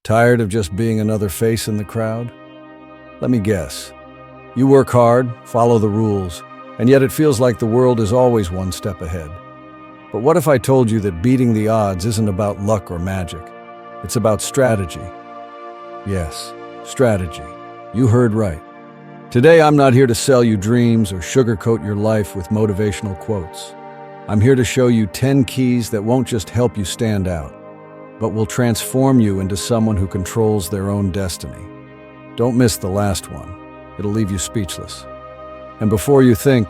Tired of just being another face in the crowd? Let me guess. You work hard, follow the rules, and yet it feels like the world is always one step ahead. But what if I told you that beating the odds isn't about luck or magic? It's about strategy. Yes, strategy. You heard right. Today I'm not here to sell you dreams or sugarcoat your life with motivational quotes. I'm here to show you 10 keys that won't just help you stand out, but will transform you into someone who controls their own destiny. Don't miss the last one. It'll leave you speechless. And before you think,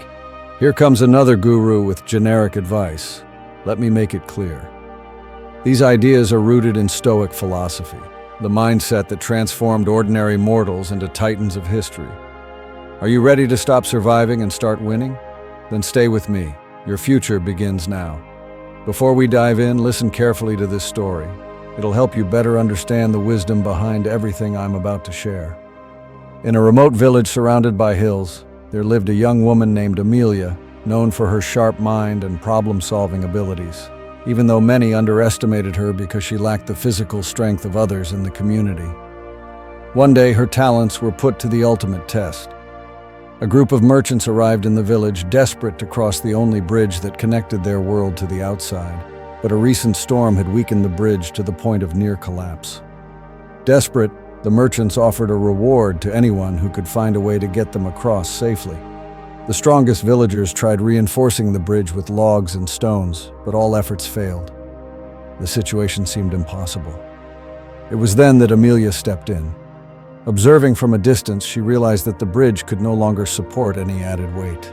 here comes another guru with generic advice, let me make it clear. These ideas are rooted in Stoic philosophy, the mindset that transformed ordinary mortals into titans of history. Are you ready to stop surviving and start winning? Then stay with me. Your future begins now. Before we dive in, listen carefully to this story. It'll help you better understand the wisdom behind everything I'm about to share. In a remote village surrounded by hills, there lived a young woman named Amelia, known for her sharp mind and problem-solving abilities, even though many underestimated her because she lacked the physical strength of others in the community. One day, her talents were put to the ultimate test. A group of merchants arrived in the village, desperate to cross the only bridge that connected their world to the outside, but a recent storm had weakened the bridge to the point of near collapse. Desperate, the merchants offered a reward to anyone who could find a way to get them across safely. The strongest villagers tried reinforcing the bridge with logs and stones, but all efforts failed. The situation seemed impossible. It was then that Amelia stepped in. Observing from a distance, she realized that the bridge could no longer support any added weight.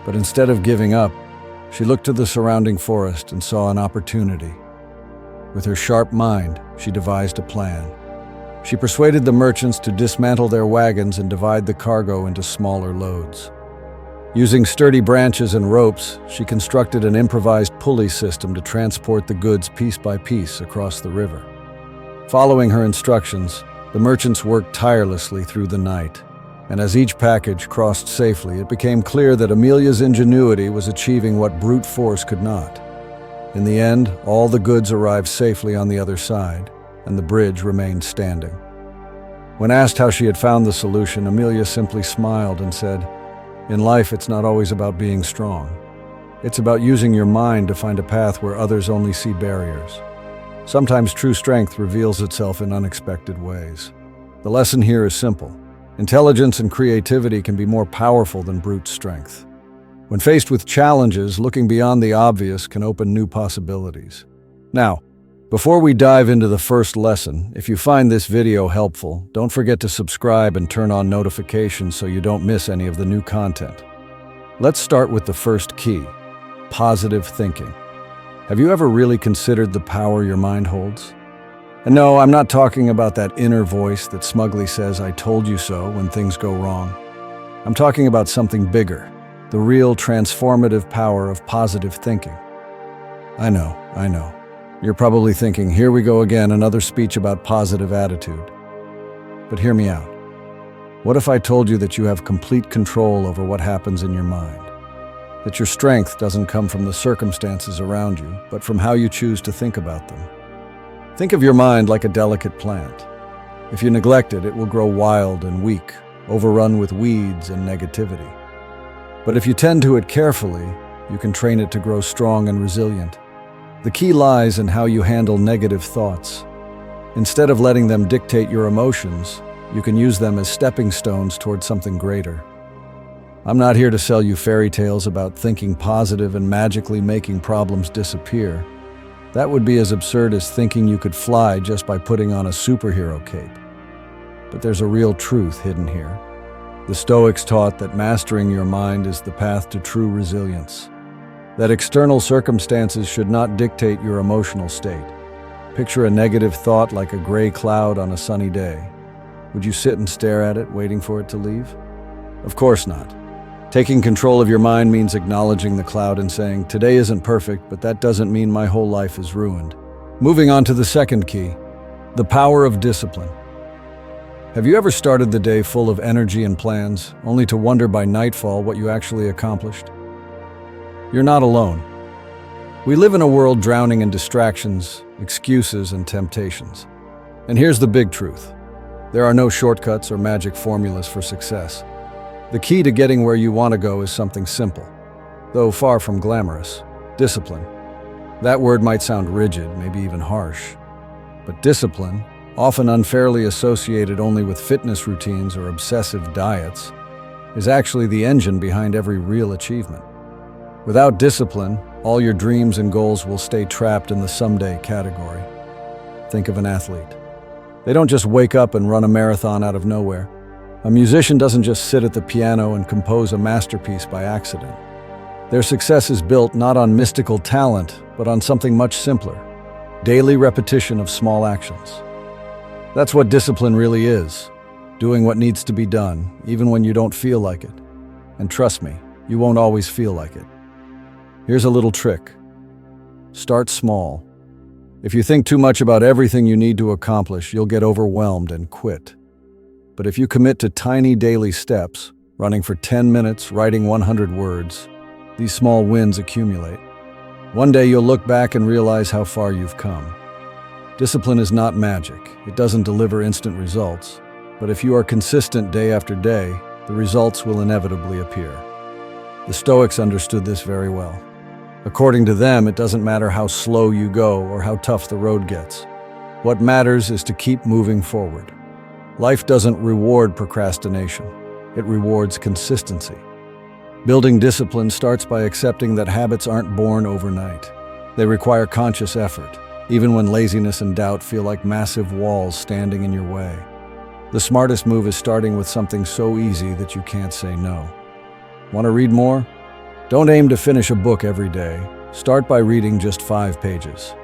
But instead of giving up, she looked to the surrounding forest and saw an opportunity. With her sharp mind, she devised a plan. She persuaded the merchants to dismantle their wagons and divide the cargo into smaller loads. Using sturdy branches and ropes, she constructed an improvised pulley system to transport the goods piece by piece across the river. Following her instructions, the merchants worked tirelessly through the night, and as each package crossed safely, it became clear that Amelia's ingenuity was achieving what brute force could not. In the end, all the goods arrived safely on the other side, and the bridge remained standing. When asked how she had found the solution, Amelia simply smiled and said, "In life, it's not always about being strong. It's about using your mind to find a path where others only see barriers. Sometimes true strength reveals itself in unexpected ways." The lesson here is simple. Intelligence and creativity can be more powerful than brute strength. When faced with challenges, looking beyond the obvious can open new possibilities. Now, before we dive into the first lesson, if you find this video helpful, don't forget to subscribe and turn on notifications so you don't miss any of the new content. Let's start with the first key, positive thinking. Have you ever really considered the power your mind holds? And no, I'm not talking about that inner voice that smugly says, "I told you so," when things go wrong. I'm talking about something bigger, the real transformative power of positive thinking. I know. You're probably thinking, here we go again, another speech about positive attitude. But hear me out. What if I told you that you have complete control over what happens in your mind? That your strength doesn't come from the circumstances around you, but from how you choose to think about them. Think of your mind like a delicate plant. If you neglect it, it will grow wild and weak, overrun with weeds and negativity. But if you tend to it carefully, you can train it to grow strong and resilient. The key lies in how you handle negative thoughts. Instead of letting them dictate your emotions, you can use them as stepping stones towards something greater. I'm not here to sell you fairy tales about thinking positive and magically making problems disappear. That would be as absurd as thinking you could fly just by putting on a superhero cape. But there's a real truth hidden here. The Stoics taught that mastering your mind is the path to true resilience. That external circumstances should not dictate your emotional state. Picture a negative thought like a gray cloud on a sunny day. Would you sit and stare at it, waiting for it to leave? Of course not. Taking control of your mind means acknowledging the cloud and saying, "Today isn't perfect, but that doesn't mean my whole life is ruined." Moving on to the second key, the power of discipline. Have you ever started the day full of energy and plans, only to wonder by nightfall what you actually accomplished? You're not alone. We live in a world drowning in distractions, excuses, and temptations. And here's the big truth. There are no shortcuts or magic formulas for success. The key to getting where you want to go is something simple, though far from glamorous: discipline. That word might sound rigid, maybe even harsh. But discipline, often unfairly associated only with fitness routines or obsessive diets, is actually the engine behind every real achievement. Without discipline, all your dreams and goals will stay trapped in the someday category. Think of an athlete. They don't just wake up and run a marathon out of nowhere. A musician doesn't just sit at the piano and compose a masterpiece by accident. Their success is built not on mystical talent, but on something much simpler: daily repetition of small actions. That's what discipline really is: doing what needs to be done, even when you don't feel like it. And trust me, you won't always feel like it. Here's a little trick. Start small. If you think too much about everything you need to accomplish, you'll get overwhelmed and quit. But if you commit to tiny daily steps, running for 10 minutes, writing 100 words, these small wins accumulate. One day you'll look back and realize how far you've come. Discipline is not magic. It doesn't deliver instant results. But if you are consistent day after day, the results will inevitably appear. The Stoics understood this very well. According to them, it doesn't matter how slow you go or how tough the road gets. What matters is to keep moving forward. Life doesn't reward procrastination. It rewards consistency. Building discipline starts by accepting that habits aren't born overnight. They require conscious effort, even when laziness and doubt feel like massive walls standing in your way. The smartest move is starting with something so easy that you can't say no. Want to read more? Don't aim to finish a book every day. Start by reading just 5 pages.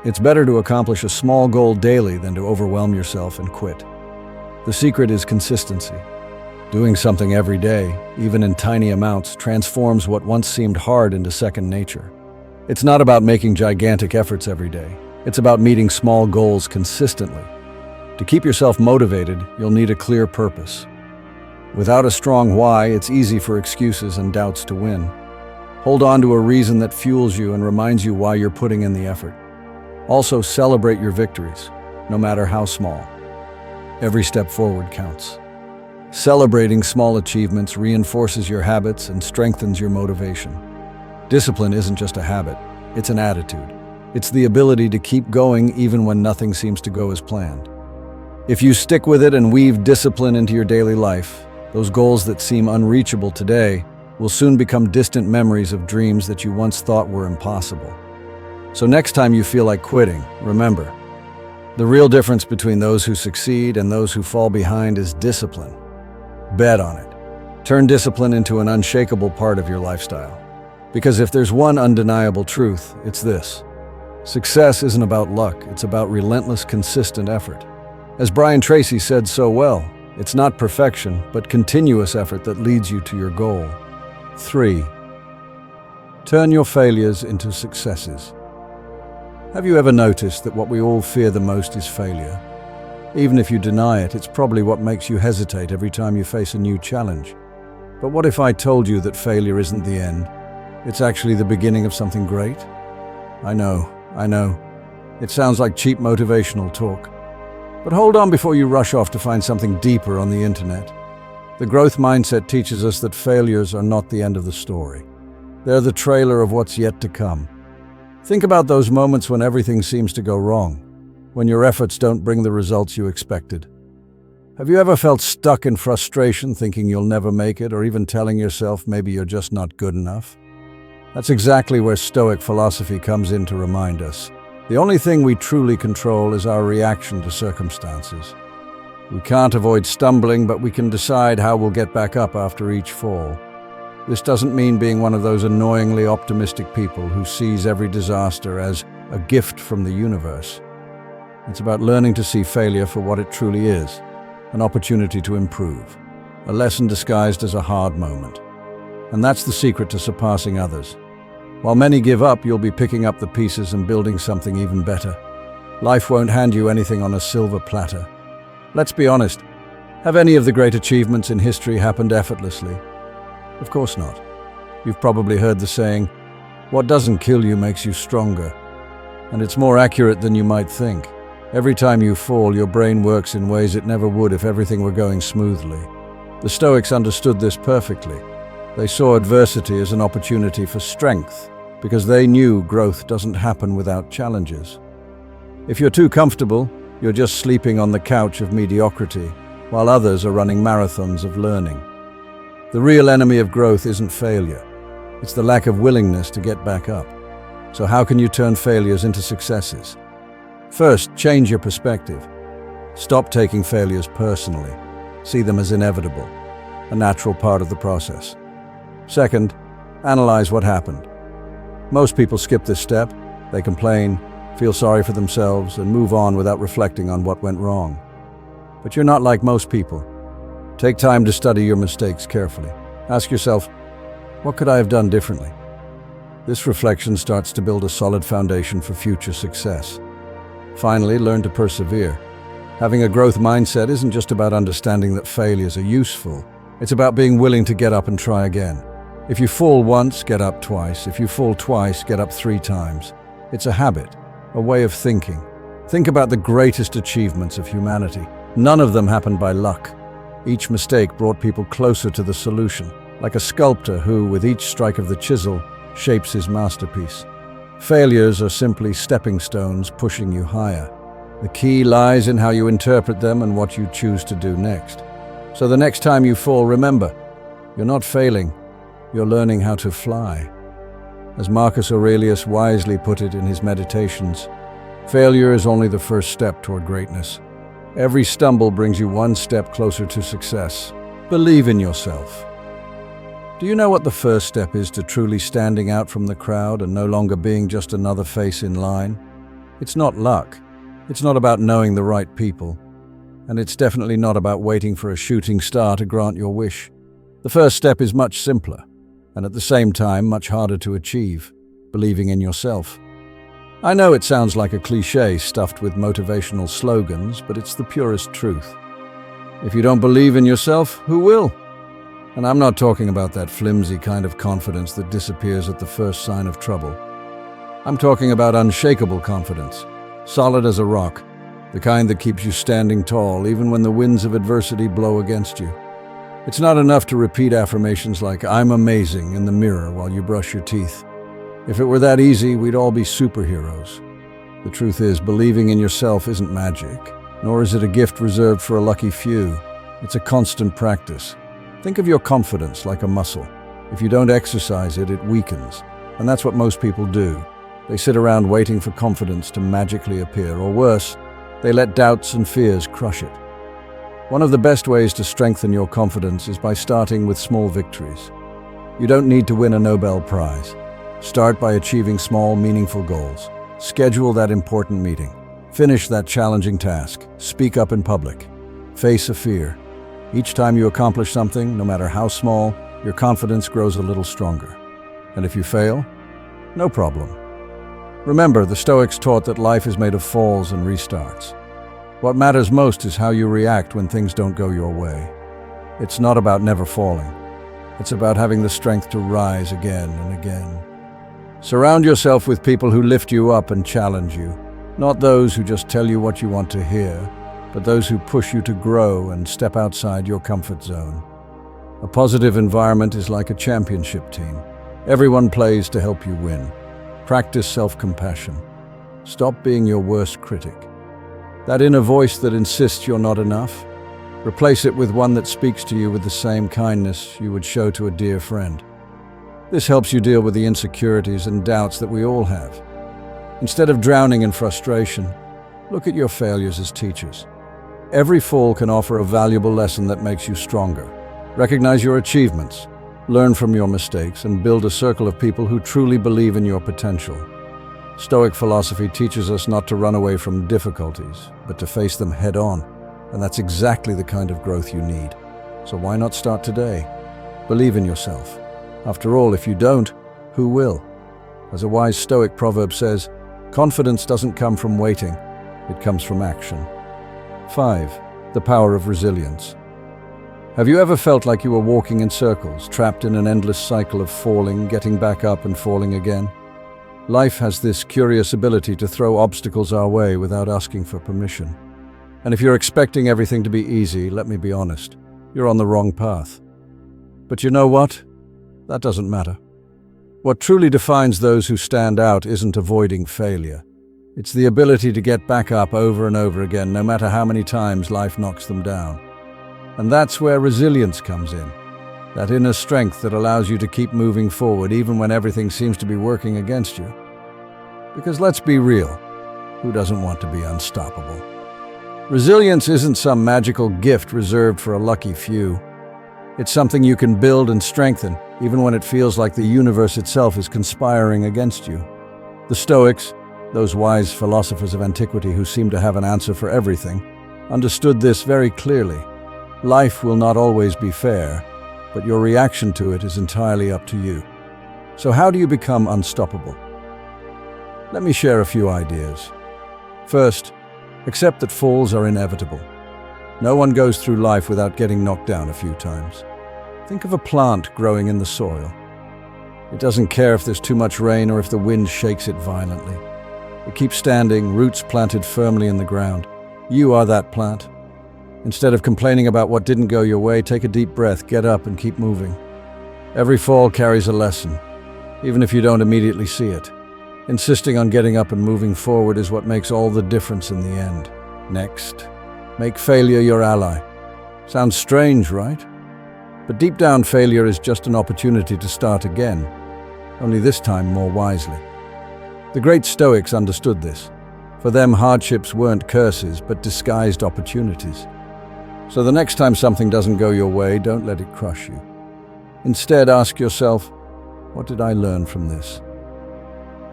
It's better to accomplish a small goal daily than to overwhelm yourself and quit. The secret is consistency. Doing something every day, even in tiny amounts, transforms what once seemed hard into second nature. It's not about making gigantic efforts every day. It's about meeting small goals consistently. To keep yourself motivated, you'll need a clear purpose. Without a strong why, it's easy for excuses and doubts to win. Hold on to a reason that fuels you and reminds you why you're putting in the effort. Also, celebrate your victories, no matter how small. Every step forward counts. Celebrating small achievements reinforces your habits and strengthens your motivation. Discipline isn't just a habit, it's an attitude. It's the ability to keep going even when nothing seems to go as planned. If you stick with it and weave discipline into your daily life, those goals that seem unreachable today will soon become distant memories of dreams that you once thought were impossible. So next time you feel like quitting, remember, the real difference between those who succeed and those who fall behind is discipline. Bet on it. Turn discipline into an unshakable part of your lifestyle. Because if there's one undeniable truth, it's this: success isn't about luck, it's about relentless, consistent effort. As Brian Tracy said so well, it's not perfection, but continuous effort that leads you to your goal. 3. Turn your failures into successes. Have you ever noticed that what we all fear the most is failure? Even if you deny it, it's probably what makes you hesitate every time you face a new challenge. But what if I told you that failure isn't the end? It's actually the beginning of something great? I know. It sounds like cheap motivational talk. But hold on before you rush off to find something deeper on the internet. The growth mindset teaches us that failures are not the end of the story. They're the trailer of what's yet to come. Think about those moments when everything seems to go wrong, when your efforts don't bring the results you expected. Have you ever felt stuck in frustration, thinking you'll never make it, or even telling yourself maybe you're just not good enough? That's exactly where Stoic philosophy comes in to remind us. The only thing we truly control is our reaction to circumstances. We can't avoid stumbling, but we can decide how we'll get back up after each fall. This doesn't mean being one of those annoyingly optimistic people who sees every disaster as a gift from the universe. It's about learning to see failure for what it truly is, an opportunity to improve, a lesson disguised as a hard moment. And that's the secret to surpassing others. While many give up, you'll be picking up the pieces and building something even better. Life won't hand you anything on a silver platter. Let's be honest, have any of the great achievements in history happened effortlessly? Of course not. You've probably heard the saying, "What doesn't kill you makes you stronger." And it's more accurate than you might think. Every time you fall, your brain works in ways it never would if everything were going smoothly. The Stoics understood this perfectly. They saw adversity as an opportunity for strength, because they knew growth doesn't happen without challenges. If you're too comfortable, you're just sleeping on the couch of mediocrity, while others are running marathons of learning. The real enemy of growth isn't failure. It's the lack of willingness to get back up. So how can you turn failures into successes? First, change your perspective. Stop taking failures personally. See them as inevitable, a natural part of the process. Second, analyze what happened. Most people skip this step. They complain, feel sorry for themselves, and move on without reflecting on what went wrong. But you're not like most people. Take time to study your mistakes carefully. Ask yourself, what could I have done differently? This reflection starts to build a solid foundation for future success. Finally, learn to persevere. Having a growth mindset isn't just about understanding that failures are useful. It's about being willing to get up and try again. If you fall once, get up twice. If you fall twice, get up 3 times. It's a habit, a way of thinking. Think about the greatest achievements of humanity. None of them happened by luck. Each mistake brought people closer to the solution, like a sculptor who, with each strike of the chisel, shapes his masterpiece. Failures are simply stepping stones pushing you higher. The key lies in how you interpret them and what you choose to do next. So the next time you fall, remember, you're not failing, you're learning how to fly. As Marcus Aurelius wisely put it in his Meditations, failure is only the first step toward greatness. Every stumble brings you one step closer to success. Believe in yourself. Do you know what the first step is to truly standing out from the crowd and no longer being just another face in line? It's not luck. It's not about knowing the right people. And it's definitely not about waiting for a shooting star to grant your wish. The first step is much simpler, and at the same time much harder to achieve: believing in yourself. I know it sounds like a cliché stuffed with motivational slogans, but it's the purest truth. If you don't believe in yourself, who will? And I'm not talking about that flimsy kind of confidence that disappears at the first sign of trouble. I'm talking about unshakable confidence, solid as a rock, the kind that keeps you standing tall even when the winds of adversity blow against you. It's not enough to repeat affirmations like "I'm amazing" in the mirror while you brush your teeth. If it were that easy, we'd all be superheroes. The truth is, believing in yourself isn't magic, nor is it a gift reserved for a lucky few. It's a constant practice. Think of your confidence like a muscle. If you don't exercise it, it weakens. And that's what most people do. They sit around waiting for confidence to magically appear, or worse, they let doubts and fears crush it. One of the best ways to strengthen your confidence is by starting with small victories. You don't need to win a Nobel Prize. Start by achieving small, meaningful goals. Schedule that important meeting. Finish that challenging task. Speak up in public. Face a fear. Each time you accomplish something, no matter how small, your confidence grows a little stronger. And if you fail, no problem. Remember, the Stoics taught that life is made of falls and restarts. What matters most is how you react when things don't go your way. It's not about never falling. It's about having the strength to rise again and again. Surround yourself with people who lift you up and challenge you, not those who just tell you what you want to hear, but those who push you to grow and step outside your comfort zone. A positive environment is like a championship team. Everyone plays to help you win. Practice self-compassion. Stop being your worst critic. That inner voice that insists you're not enough, replace it with one that speaks to you with the same kindness you would show to a dear friend. This helps you deal with the insecurities and doubts that we all have. Instead of drowning in frustration, look at your failures as teachers. Every fall can offer a valuable lesson that makes you stronger. Recognize your achievements, learn from your mistakes, and build a circle of people who truly believe in your potential. Stoic philosophy teaches us not to run away from difficulties, but to face them head on. And that's exactly the kind of growth you need. So why not start today? Believe in yourself. After all, if you don't, who will? As a wise Stoic proverb says, confidence doesn't come from waiting, it comes from action. 5. The power of resilience. Have you ever felt like you were walking in circles, trapped in an endless cycle of falling, getting back up and falling again? Life has this curious ability to throw obstacles our way without asking for permission. And if you're expecting everything to be easy, let me be honest, you're on the wrong path. But you know what? That doesn't matter. What truly defines those who stand out isn't avoiding failure. It's the ability to get back up over and over again, no matter how many times life knocks them down. And that's where resilience comes in. That inner strength that allows you to keep moving forward even when everything seems to be working against you. Because let's be real, who doesn't want to be unstoppable? Resilience isn't some magical gift reserved for a lucky few. It's something you can build and strengthen, even when it feels like the universe itself is conspiring against you. The Stoics, those wise philosophers of antiquity who seem to have an answer for everything, understood this very clearly. Life will not always be fair, but your reaction to it is entirely up to you. So how do you become unstoppable? Let me share a few ideas. First, accept that falls are inevitable. No one goes through life without getting knocked down a few times. Think of a plant growing in the soil. It doesn't care if there's too much rain or if the wind shakes it violently. It keeps standing, roots planted firmly in the ground. You are that plant. Instead of complaining about what didn't go your way, take a deep breath, get up, and keep moving. Every fall carries a lesson, even if you don't immediately see it. Insisting on getting up and moving forward is what makes all the difference in the end. Next, make failure your ally. Sounds strange, right? But deep down, failure is just an opportunity to start again, only this time more wisely. The great Stoics understood this. For them, hardships weren't curses, but disguised opportunities. So the next time something doesn't go your way, don't let it crush you. Instead, ask yourself, what did I learn from this?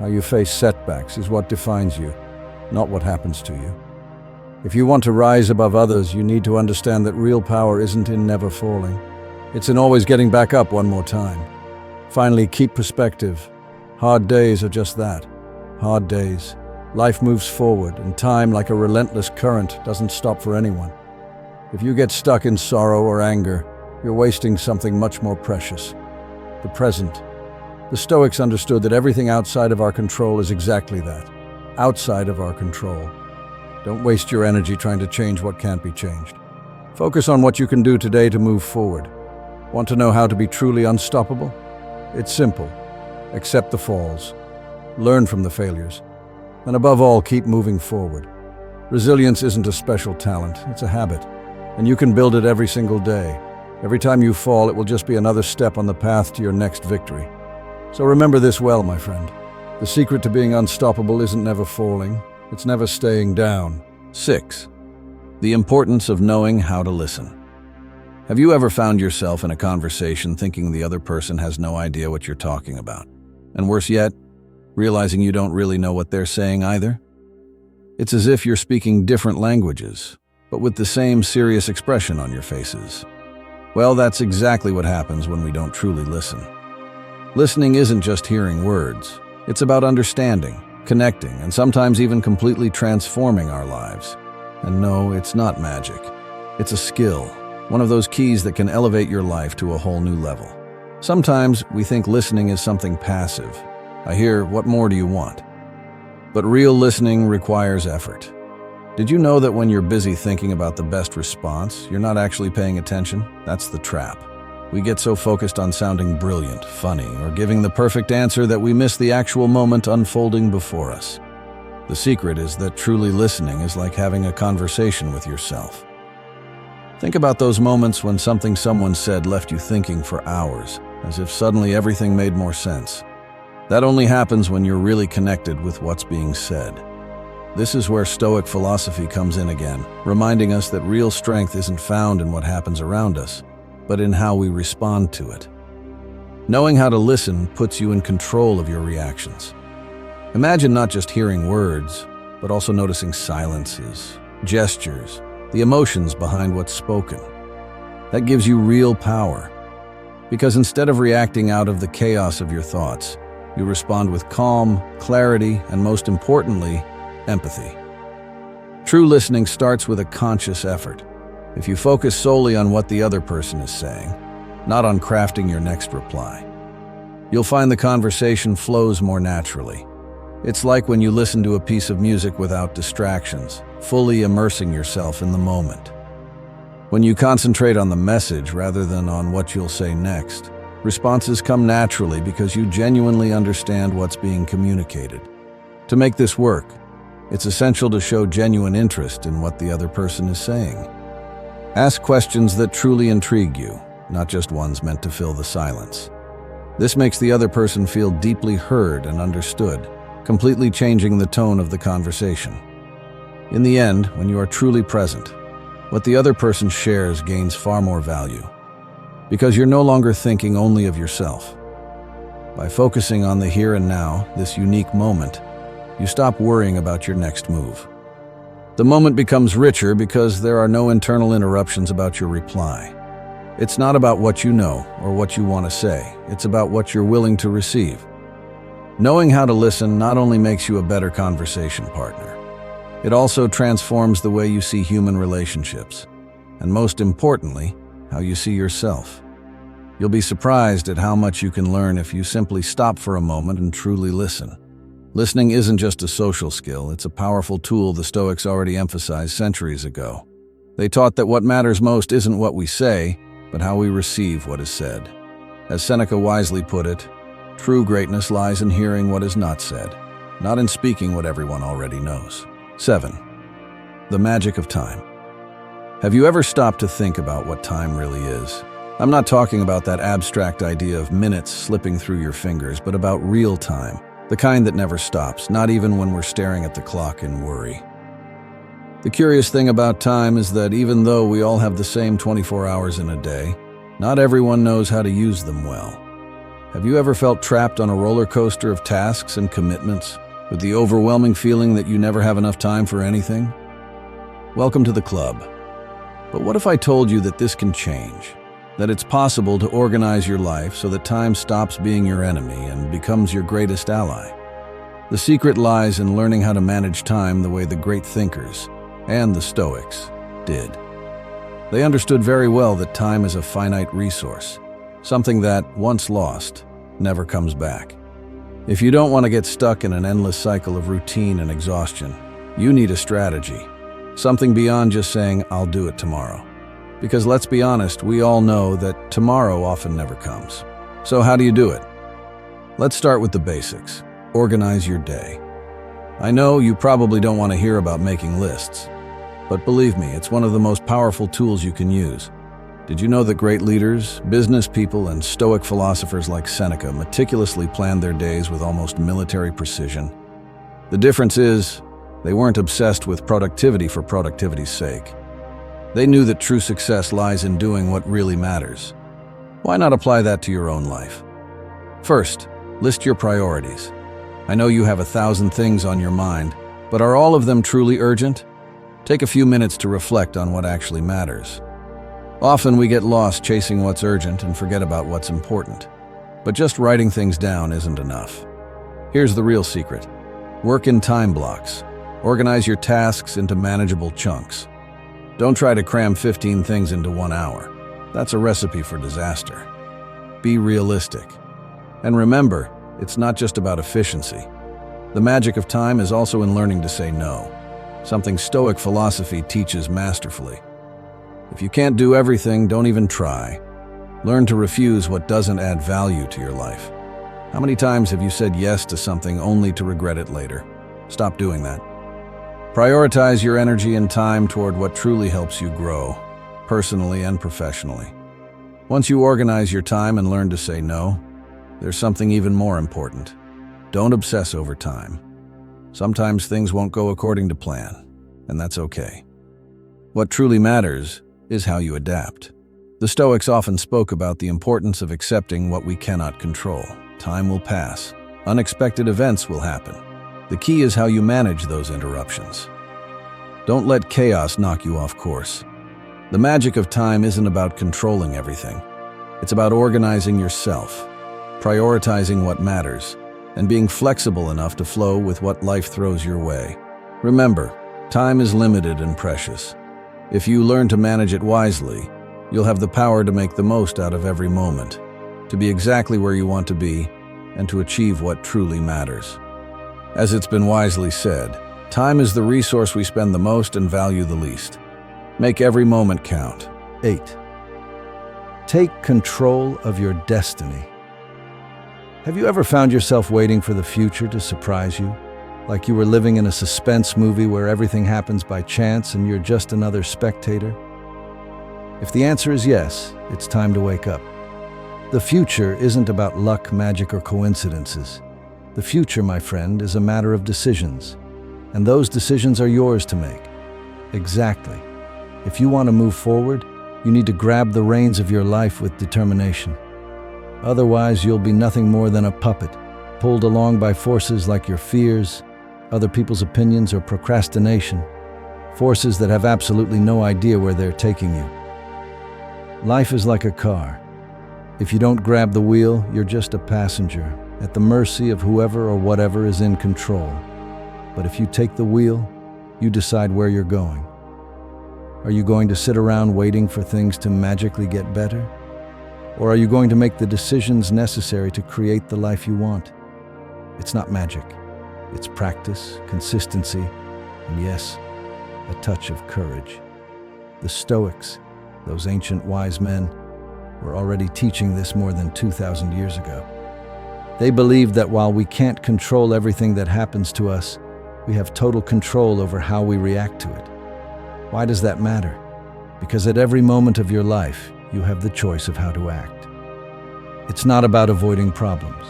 How you face setbacks is what defines you, not what happens to you. If you want to rise above others, you need to understand that real power isn't in never falling. It's in always getting back up one more time. Finally, keep perspective. Hard days are just that, hard days. Life moves forward, and time, like a relentless current, doesn't stop for anyone. If you get stuck in sorrow or anger, you're wasting something much more precious, the present. The Stoics understood that everything outside of our control is exactly that, outside of our control. Don't waste your energy trying to change what can't be changed. Focus on what you can do today to move forward. Want to know how to be truly unstoppable? It's simple. Accept the falls. Learn from the failures. And above all, keep moving forward. Resilience isn't a special talent, it's a habit. And you can build it every single day. Every time you fall, it will just be another step on the path to your next victory. So remember this well, my friend. The secret to being unstoppable isn't never falling, it's never staying down. 6. The importance of knowing how to listen. Have you ever found yourself in a conversation thinking the other person has no idea what you're talking about? And worse yet, realizing you don't really know what they're saying either? It's as if you're speaking different languages, but with the same serious expression on your faces. Well, that's exactly what happens when we don't truly listen. Listening isn't just hearing words. It's about understanding, connecting, and sometimes even completely transforming our lives. And no, it's not magic. It's a skill, one of those keys that can elevate your life to a whole new level. Sometimes we think listening is something passive. I hear, what more do you want? But real listening requires effort. Did you know that when you're busy thinking about the best response, you're not actually paying attention? That's the trap. We get so focused on sounding brilliant, funny, or giving the perfect answer that we miss the actual moment unfolding before us. The secret is that truly listening is like having a conversation with yourself. Think about those moments when something someone said left you thinking for hours, as if suddenly everything made more sense. That only happens when you're really connected with what's being said. This is where Stoic philosophy comes in again, reminding us that real strength isn't found in what happens around us, but in how we respond to it. Knowing how to listen puts you in control of your reactions. Imagine not just hearing words, but also noticing silences, gestures, the emotions behind what's spoken. That gives you real power, because instead of reacting out of the chaos of your thoughts, you respond with calm, clarity, and most importantly, empathy. True listening starts with a conscious effort. If you focus solely on what the other person is saying, not on crafting your next reply, you'll find the conversation flows more naturally. It's like when you listen to a piece of music without distractions, fully immersing yourself in the moment. When you concentrate on the message rather than on what you'll say next, responses come naturally because you genuinely understand what's being communicated. To make this work, it's essential to show genuine interest in what the other person is saying. Ask questions that truly intrigue you, not just ones meant to fill the silence. This makes the other person feel deeply heard and understood, completely changing the tone of the conversation. In the end, when you are truly present, what the other person shares gains far more value, because you're no longer thinking only of yourself. By focusing on the here and now, this unique moment, you stop worrying about your next move. The moment becomes richer because there are no internal interruptions about your reply. It's not about what you know or what you want to say, it's about what you're willing to receive. Knowing how to listen not only makes you a better conversation partner, it also transforms the way you see human relationships, and most importantly, how you see yourself. You'll be surprised at how much you can learn if you simply stop for a moment and truly listen. Listening isn't just a social skill, it's a powerful tool the Stoics already emphasized centuries ago. They taught that what matters most isn't what we say, but how we receive what is said. As Seneca wisely put it, true greatness lies in hearing what is not said, not in speaking what everyone already knows. 7. The magic of time. Have you ever stopped to think about what time really is? I'm not talking about that abstract idea of minutes slipping through your fingers, but about real time, the kind that never stops, not even when we're staring at the clock in worry. The curious thing about time is that even though we all have the same 24 hours in a day, not everyone knows how to use them well. Have you ever felt trapped on a roller coaster of tasks and commitments, with the overwhelming feeling that you never have enough time for anything? Welcome to the club. But what if I told you that this can change? That it's possible to organize your life so that time stops being your enemy and becomes your greatest ally? The secret lies in learning how to manage time the way the great thinkers, and the Stoics, did. They understood very well that time is a finite resource, something that, once lost, never comes back. If you don't want to get stuck in an endless cycle of routine and exhaustion, you need a strategy, something beyond just saying, "I'll do it tomorrow." Because let's be honest, we all know that tomorrow often never comes. So how do you do it? Let's start with the basics. Organize your day. I know you probably don't want to hear about making lists, but believe me, it's one of the most powerful tools you can use. Did you know that great leaders, business people, and Stoic philosophers like Seneca meticulously planned their days with almost military precision? The difference is, they weren't obsessed with productivity for productivity's sake. They knew that true success lies in doing what really matters. Why not apply that to your own life? First, list your priorities. I know you have 1,000 things on your mind, but are all of them truly urgent? Take a few minutes to reflect on what actually matters. Often we get lost chasing what's urgent and forget about what's important. But just writing things down isn't enough. Here's the real secret. Work in time blocks. Organize your tasks into manageable chunks. Don't try to cram 15 things into 1 hour. That's a recipe for disaster. Be realistic. And remember, it's not just about efficiency. The magic of time is also in learning to say no, something Stoic philosophy teaches masterfully. If you can't do everything, don't even try. Learn to refuse what doesn't add value to your life. How many times have you said yes to something only to regret it later? Stop doing that. Prioritize your energy and time toward what truly helps you grow, personally and professionally. Once you organize your time and learn to say no, there's something even more important. Don't obsess over time. Sometimes things won't go according to plan, and that's okay. What truly matters is how you adapt. The Stoics often spoke about the importance of accepting what we cannot control. Time will pass. Unexpected events will happen. The key is how you manage those interruptions. Don't let chaos knock you off course. The magic of time isn't about controlling everything. It's about organizing yourself, prioritizing what matters, and being flexible enough to flow with what life throws your way. Remember, time is limited and precious. If you learn to manage it wisely, you'll have the power to make the most out of every moment, to be exactly where you want to be, and to achieve what truly matters. As it's been wisely said, time is the resource we spend the most and value the least. Make every moment count. 8. Take control of your destiny. Have you ever found yourself waiting for the future to surprise you? Like you were living in a suspense movie where everything happens by chance and you're just another spectator? If the answer is yes, it's time to wake up. The future isn't about luck, magic, or coincidences. The future, my friend, is a matter of decisions. And those decisions are yours to make. Exactly. If you want to move forward, you need to grab the reins of your life with determination. Otherwise, you'll be nothing more than a puppet, pulled along by forces like your fears, other people's opinions, or procrastination, forces that have absolutely no idea where they're taking you. Life is like a car. If you don't grab the wheel, you're just a passenger, at the mercy of whoever or whatever is in control. But if you take the wheel, you decide where you're going. Are you going to sit around waiting for things to magically get better? Or are you going to make the decisions necessary to create the life you want? It's not magic. It's practice, consistency, and yes, a touch of courage. The Stoics, those ancient wise men, were already teaching this more than 2,000 years ago. They believed that while we can't control everything that happens to us, we have total control over how we react to it. Why does that matter? Because at every moment of your life, you have the choice of how to act. It's not about avoiding problems.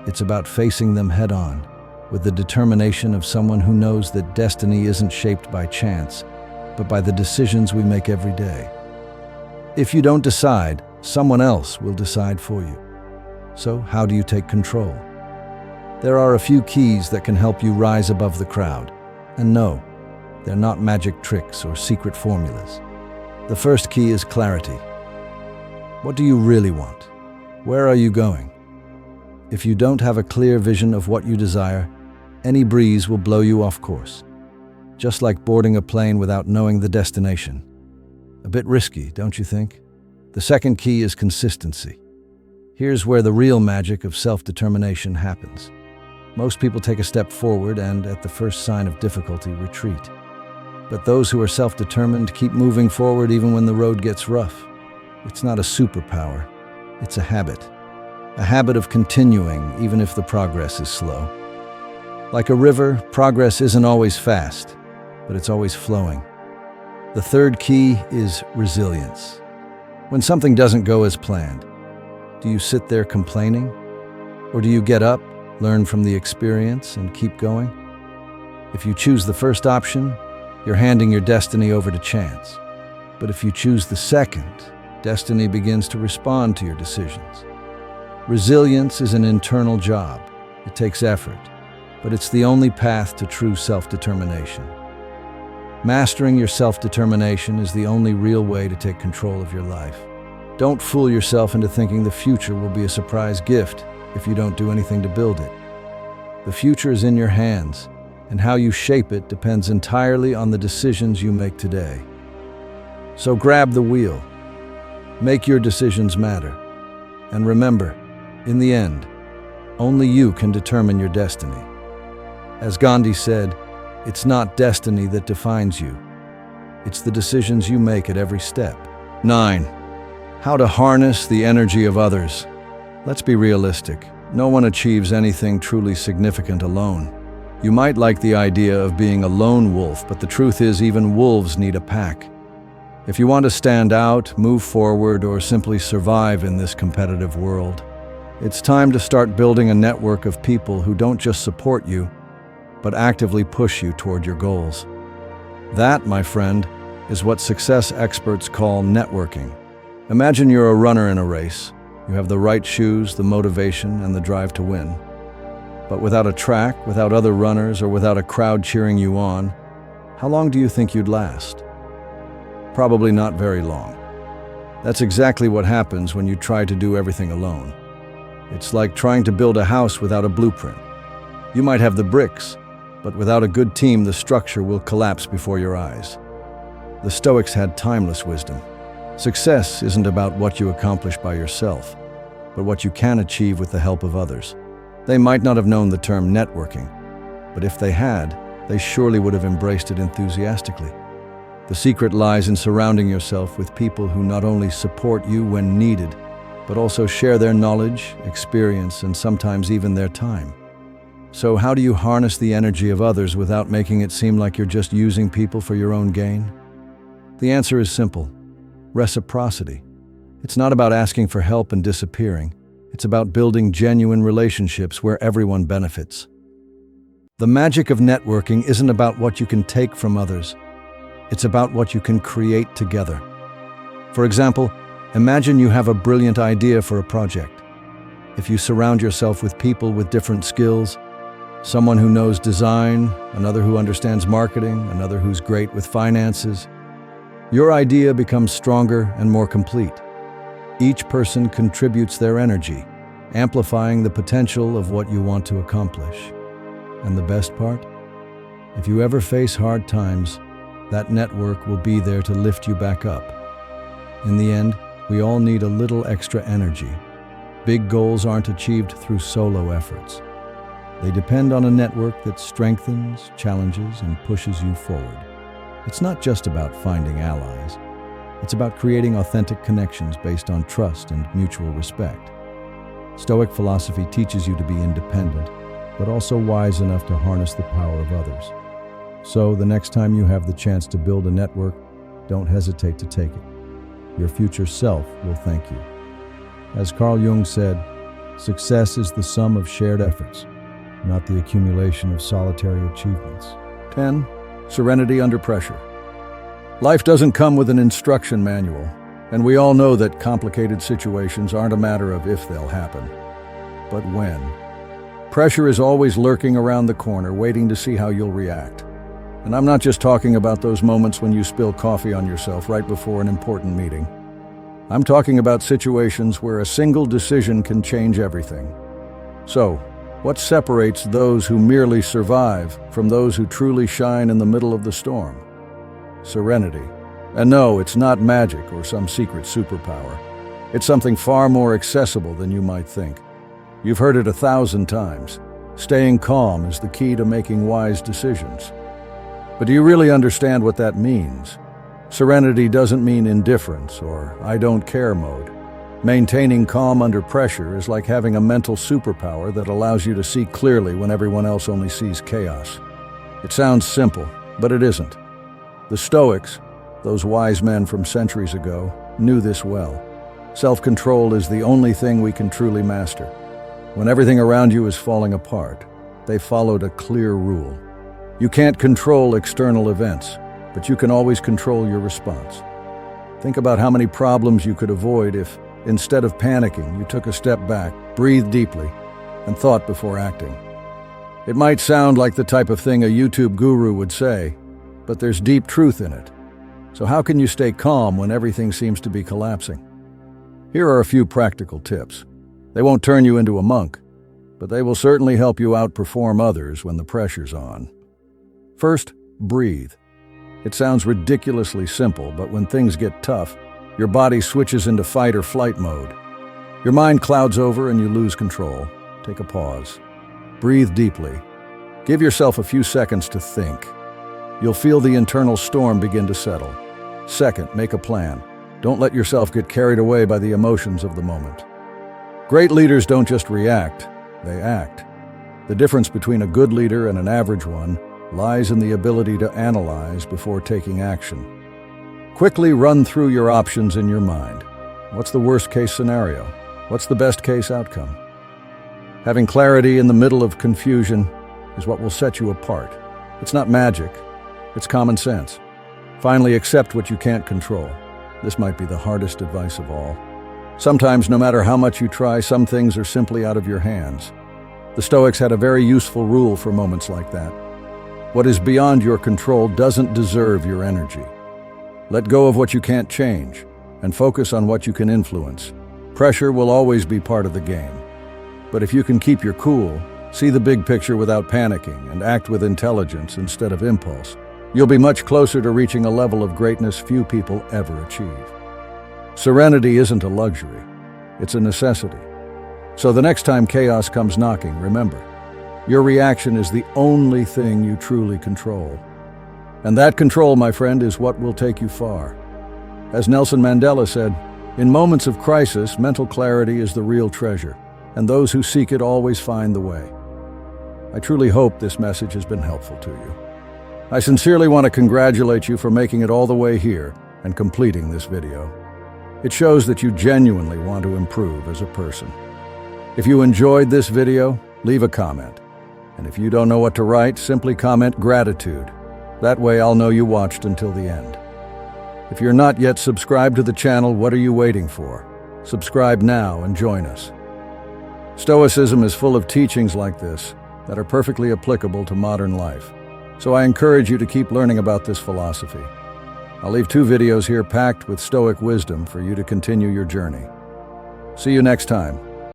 It's about facing them head-on, with the determination of someone who knows that destiny isn't shaped by chance, but by the decisions we make every day. If you don't decide, someone else will decide for you. So, how do you take control? There are a few keys that can help you rise above the crowd. And no, they're not magic tricks or secret formulas. The first key is clarity. What do you really want? Where are you going? If you don't have a clear vision of what you desire, any breeze will blow you off course. Just like boarding a plane without knowing the destination. A bit risky, don't you think? The second key is consistency. Here's where the real magic of self-determination happens. Most people take a step forward and, at the first sign of difficulty, retreat. But those who are self-determined keep moving forward even when the road gets rough. It's not a superpower, it's a habit. A habit of continuing even if the progress is slow. Like a river, progress isn't always fast, but it's always flowing. The third key is resilience. When something doesn't go as planned, do you sit there complaining? Or do you get up, learn from the experience, and keep going? If you choose the first option, you're handing your destiny over to chance. But if you choose the second, destiny begins to respond to your decisions. Resilience is an internal job. It takes effort, but it's the only path to true self-determination. Mastering your self-determination is the only real way to take control of your life. Don't fool yourself into thinking the future will be a surprise gift if you don't do anything to build it. The future is in your hands, and how you shape it depends entirely on the decisions you make today. So grab the wheel. Make your decisions matter. And remember, in the end, only you can determine your destiny. As Gandhi said, it's not destiny that defines you. It's the decisions you make at every step. 9. How to harness the energy of others. Let's be realistic. No one achieves anything truly significant alone. You might like the idea of being a lone wolf, but the truth is even wolves need a pack. If you want to stand out, move forward, or simply survive in this competitive world, it's time to start building a network of people who don't just support you, but actively push you toward your goals. That, my friend, is what success experts call networking. Imagine you're a runner in a race. You have the right shoes, the motivation, and the drive to win. But without a track, without other runners, or without a crowd cheering you on, how long do you think you'd last? Probably not very long. That's exactly what happens when you try to do everything alone. It's like trying to build a house without a blueprint. You might have the bricks, but without a good team, the structure will collapse before your eyes. The Stoics had timeless wisdom. Success isn't about what you accomplish by yourself, but what you can achieve with the help of others. They might not have known the term networking, But if they had, they surely would have embraced it enthusiastically. The secret lies in surrounding yourself with people who not only support you when needed, but also share their knowledge, experience, and sometimes even their time. So how do you harness the energy of others without making it seem like you're just using people for your own gain? The answer is simple: reciprocity. It's not about asking for help and disappearing. It's about building genuine relationships where everyone benefits. The magic of networking isn't about what you can take from others. It's about what you can create together. For example, imagine you have a brilliant idea for a project. If you surround yourself with people with different skills, someone who knows design, another who understands marketing, another who's great with finances, your idea becomes stronger and more complete. Each person contributes their energy, amplifying the potential of what you want to accomplish. And the best part? If you ever face hard times, that network will be there to lift you back up. In the end, we all need a little extra energy. Big goals aren't achieved through solo efforts. They depend on a network that strengthens, challenges, and pushes you forward. It's not just about finding allies. It's about creating authentic connections based on trust and mutual respect. Stoic philosophy teaches you to be independent, but also wise enough to harness the power of others. So, the next time you have the chance to build a network, don't hesitate to take it. Your future self will thank you. As Carl Jung said, success is the sum of shared efforts, not the accumulation of solitary achievements. 10. Serenity under pressure. Life doesn't come with an instruction manual, and we all know that complicated situations aren't a matter of if they'll happen, but when. Pressure is always lurking around the corner, waiting to see how you'll react. And I'm not just talking about those moments when you spill coffee on yourself right before an important meeting. I'm talking about situations where a single decision can change everything. So, what separates those who merely survive from those who truly shine in the middle of the storm? Serenity. And no, it's not magic or some secret superpower. It's something far more accessible than you might think. You've heard it 1,000 times. Staying calm is the key to making wise decisions. But do you really understand what that means? Serenity doesn't mean indifference or I don't care mode. Maintaining calm under pressure is like having a mental superpower that allows you to see clearly when everyone else only sees chaos. It sounds simple, but it isn't. The Stoics, those wise men from centuries ago, knew this well. Self-control is the only thing we can truly master. When everything around you is falling apart, they followed a clear rule. You can't control external events, but you can always control your response. Think about how many problems you could avoid if, instead of panicking, you took a step back, breathed deeply, and thought before acting. It might sound like the type of thing a YouTube guru would say, but there's deep truth in it. So how can you stay calm when everything seems to be collapsing? Here are a few practical tips. They won't turn you into a monk, but they will certainly help you outperform others when the pressure's on. First, breathe. It sounds ridiculously simple, but when things get tough, your body switches into fight or flight mode. Your mind clouds over and you lose control. Take a pause. Breathe deeply. Give yourself a few seconds to think. You'll feel the internal storm begin to settle. Second, make a plan. Don't let yourself get carried away by the emotions of the moment. Great leaders don't just react, they act. The difference between a good leader and an average one lies in the ability to analyze before taking action. Quickly run through your options in your mind. What's the worst-case scenario? What's the best-case outcome? Having clarity in the middle of confusion is what will set you apart. It's not magic, it's common sense. Finally, accept what you can't control. This might be the hardest advice of all. Sometimes, no matter how much you try, some things are simply out of your hands. The Stoics had a very useful rule for moments like that. What is beyond your control doesn't deserve your energy. Let go of what you can't change and focus on what you can influence. Pressure will always be part of the game. But if you can keep your cool, see the big picture without panicking, and act with intelligence instead of impulse, you'll be much closer to reaching a level of greatness few people ever achieve. Serenity isn't a luxury, it's a necessity. So the next time chaos comes knocking, remember, Your reaction is the only thing you truly control. And that control, my friend, is what will take you far. As Nelson Mandela said, in moments of crisis, mental clarity is the real treasure, and those who seek it always find the way. I truly hope this message has been helpful to you. I sincerely want to congratulate you for making it all the way here and completing this video. It shows that you genuinely want to improve as a person. If you enjoyed this video, leave a comment. And if you don't know what to write, simply comment gratitude. That way I'll know you watched until the end. If you're not yet subscribed to the channel, what are you waiting for? Subscribe now and join us. Stoicism is full of teachings like this that are perfectly applicable to modern life. So I encourage you to keep learning about this philosophy. I'll leave 2 videos here packed with Stoic wisdom for you to continue your journey. See you next time.